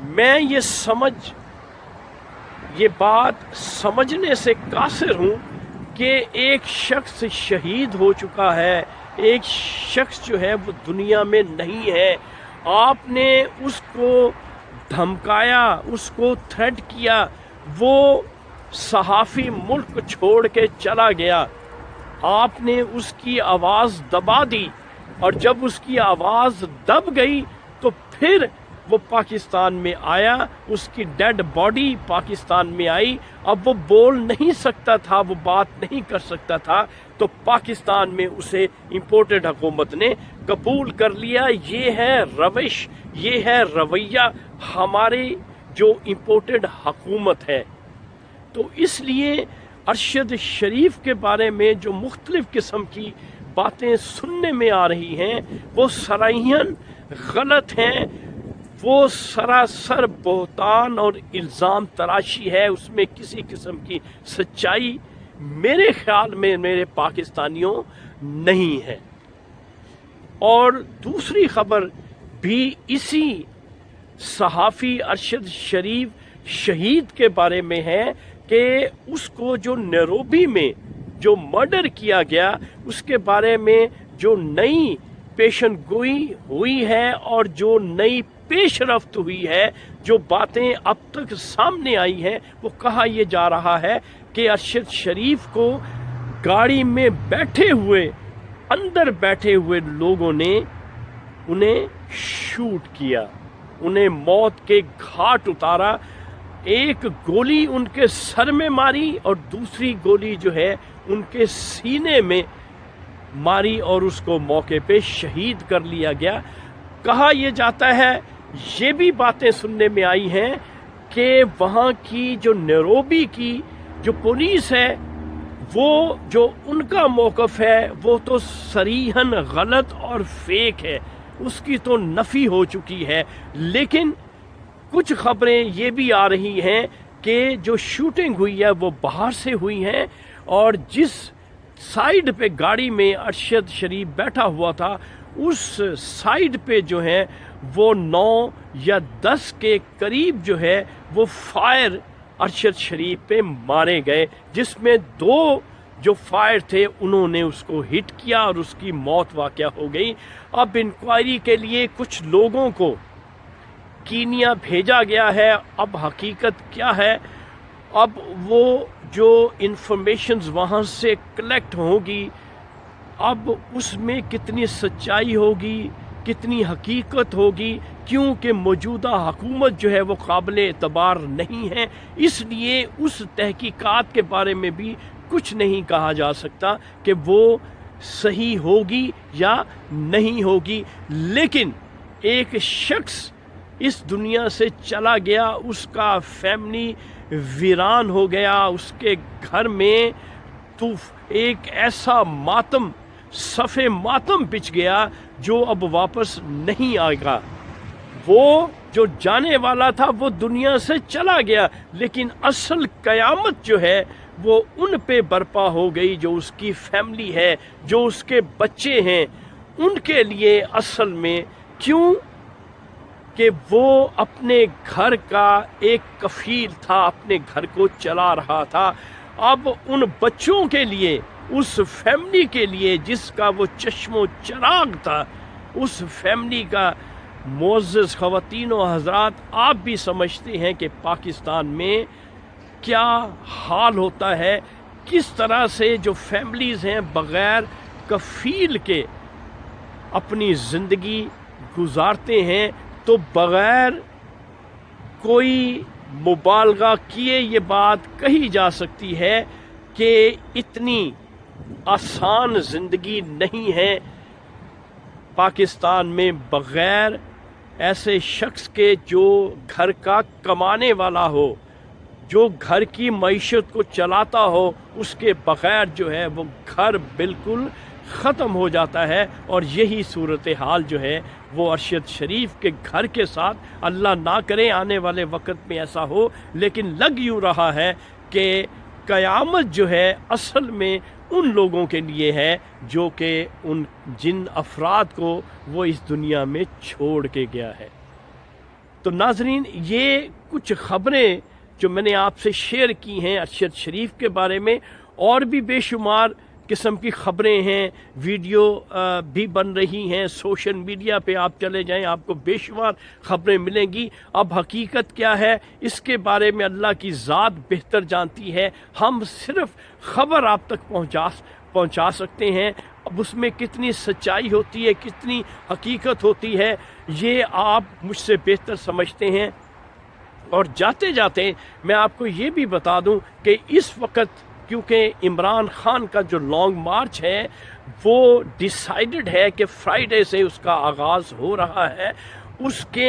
میں یہ بات سمجھنے سے قاصر ہوں کہ ایک شخص شہید ہو چکا ہے، ایک شخص جو ہے وہ دنیا میں نہیں ہے، آپ نے اس کو دھمکایا، اس کو تھریٹ کیا، وہ صحافی ملک چھوڑ کے چلا گیا، آپ نے اس کی آواز دبا دی، اور جب اس کی آواز دب گئی تو پھر وہ پاکستان میں آیا، اس کی ڈیڈ باڈی پاکستان میں آئی، اب وہ بول نہیں سکتا تھا، وہ بات نہیں کر سکتا تھا، تو پاکستان میں اسے امپورٹڈ حکومت نے قبول کر لیا۔ یہ ہے روش، یہ ہے رویہ ہماری جو امپورٹڈ حکومت ہے۔ تو اس لیے ارشد شریف کے بارے میں جو مختلف قسم کی باتیں سننے میں آ رہی ہیں وہ صریحاً غلط ہیں، وہ سراسر بہتان اور الزام تراشی ہے، اس میں کسی قسم کی سچائی میرے خیال میں میرے پاکستانیوں نہیں ہے۔ اور دوسری خبر بھی اسی صحافی ارشد شریف شہید کے بارے میں ہے کہ اس کو جو نیروبی میں جو مرڈر کیا گیا اس کے بارے میں جو نئی پیشن گوئی ہوئی ہے اور جو نئی پیش رفت ہوئی ہے، جو باتیں اب تک سامنے آئی ہیں، وہ کہا یہ جا رہا ہے کہ ارشد شریف کو گاڑی میں بیٹھے ہوئے، اندر بیٹھے ہوئے لوگوں نے انہیں شوٹ کیا، انہیں موت کے گھاٹ اتارا، ایک گولی ان کے سر میں ماری اور دوسری گولی جو ہے ان کے سینے میں ماری اور اس کو موقع پہ شہید کر لیا گیا۔ کہا یہ جاتا ہے، یہ بھی باتیں سننے میں آئی ہیں کہ وہاں کی جو نیروبی کی جو پولیس ہے، وہ جو ان کا موقف ہے وہ تو صریحاً غلط اور فیک ہے، اس کی تو نفی ہو چکی ہے، لیکن کچھ خبریں یہ بھی آ رہی ہیں کہ جو شوٹنگ ہوئی ہے وہ باہر سے ہوئی ہیں، اور جس سائیڈ پہ گاڑی میں ارشد شریف بیٹھا ہوا تھا اس سائیڈ پہ جو ہے وہ 9 یا 10 کے قریب جو ہے وہ فائر ارشد شریف پہ مارے گئے، جس میں 2 جو فائر تھے انہوں نے اس کو ہٹ کیا اور اس کی موت واقع ہو گئی۔ اب انکوائری کے لیے کچھ لوگوں کو کینیا بھیجا گیا ہے، اب حقیقت کیا ہے، اب وہ جو انفارمیشنز وہاں سے کلیکٹ ہوگی، اب اس میں کتنی سچائی ہوگی، کتنی حقیقت ہوگی، کیونکہ موجودہ حکومت جو ہے وہ قابل اعتبار نہیں ہے، اس لیے اس تحقیقات کے بارے میں بھی کچھ نہیں کہا جا سکتا کہ وہ صحیح ہوگی یا نہیں ہوگی۔ لیکن ایک شخص اس دنیا سے چلا گیا، اس کا فیملی ویران ہو گیا، اس کے گھر میں تو ایک ایسا ماتم، صف ماتم بچھ گیا جو اب واپس نہیں آئے گا۔ وہ جو جانے والا تھا وہ دنیا سے چلا گیا، لیکن اصل قیامت جو ہے وہ ان پہ برپا ہو گئی جو اس کی فیملی ہے، جو اس کے بچے ہیں، ان کے لیے اصل میں، کیوں کہ وہ اپنے گھر کا ایک کفیل تھا، اپنے گھر کو چلا رہا تھا، اب ان بچوں کے لیے، اس فیملی کے لیے جس کا وہ چشم و چراغ تھا، اس فیملی کا، معزز خواتین و حضرات آپ بھی سمجھتے ہیں کہ پاکستان میں کیا حال ہوتا ہے، کس طرح سے جو فیملیز ہیں بغیر کفیل کے اپنی زندگی گزارتے ہیں۔ تو بغیر کوئی مبالغہ کیے یہ بات کہی جا سکتی ہے کہ اتنی آسان زندگی نہیں ہے پاکستان میں بغیر ایسے شخص کے جو گھر کا کمانے والا ہو، جو گھر کی معیشت کو چلاتا ہو، اس کے بغیر جو ہے وہ گھر بالکل ختم ہو جاتا ہے، اور یہی صورتحال جو ہے وہ ارشد شریف کے گھر کے ساتھ، اللہ نہ کرے آنے والے وقت میں ایسا ہو، لیکن لگ یوں رہا ہے کہ قیامت جو ہے اصل میں ان لوگوں کے لیے ہے جو کہ جن افراد کو وہ اس دنیا میں چھوڑ کے گیا ہے۔ تو ناظرین، یہ کچھ خبریں جو میں نے آپ سے شیئر کی ہیں ارشد شریف کے بارے میں، اور بھی بے شمار قسم کی خبریں ہیں، ویڈیو بھی بن رہی ہیں، سوشل میڈیا پہ آپ چلے جائیں آپ کو بے شمار خبریں ملیں گی۔ اب حقیقت کیا ہے اس کے بارے میں اللہ کی ذات بہتر جانتی ہے، ہم صرف خبر آپ تک پہنچا سکتے ہیں۔ اب اس میں کتنی سچائی ہوتی ہے، کتنی حقیقت ہوتی ہے، یہ آپ مجھ سے بہتر سمجھتے ہیں۔ اور جاتے جاتے میں آپ کو یہ بھی بتا دوں کہ اس وقت کیونکہ عمران خان کا جو لانگ مارچ ہے وہ ڈیسائیڈڈ ہے کہ فرائیڈے سے اس کا آغاز ہو رہا ہے، اس کے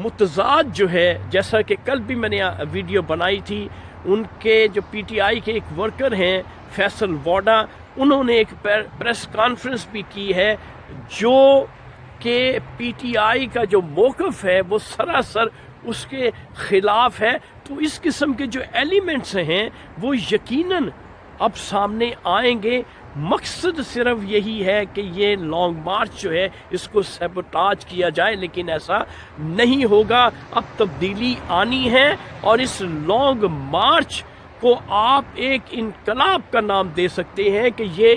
متضاد جو ہے، جیسا کہ کل بھی میں نے ویڈیو بنائی تھی، ان کے جو پی ٹی آئی کے ایک ورکر ہیں فیصل واڈا، انہوں نے ایک پریس کانفرنس بھی کی ہے جو کہ پی ٹی آئی کا جو موقف ہے وہ سراسر اس کے خلاف ہے۔ تو اس قسم کے جو ایلیمنٹس ہیں وہ یقیناً اب سامنے آئیں گے۔ مقصد صرف یہی ہے کہ یہ لانگ مارچ جو ہے اس کو سیبوٹاج کیا جائے، لیکن ایسا نہیں ہوگا۔ اب تبدیلی آنی ہے اور اس لانگ مارچ کو آپ ایک انقلاب کا نام دے سکتے ہیں کہ یہ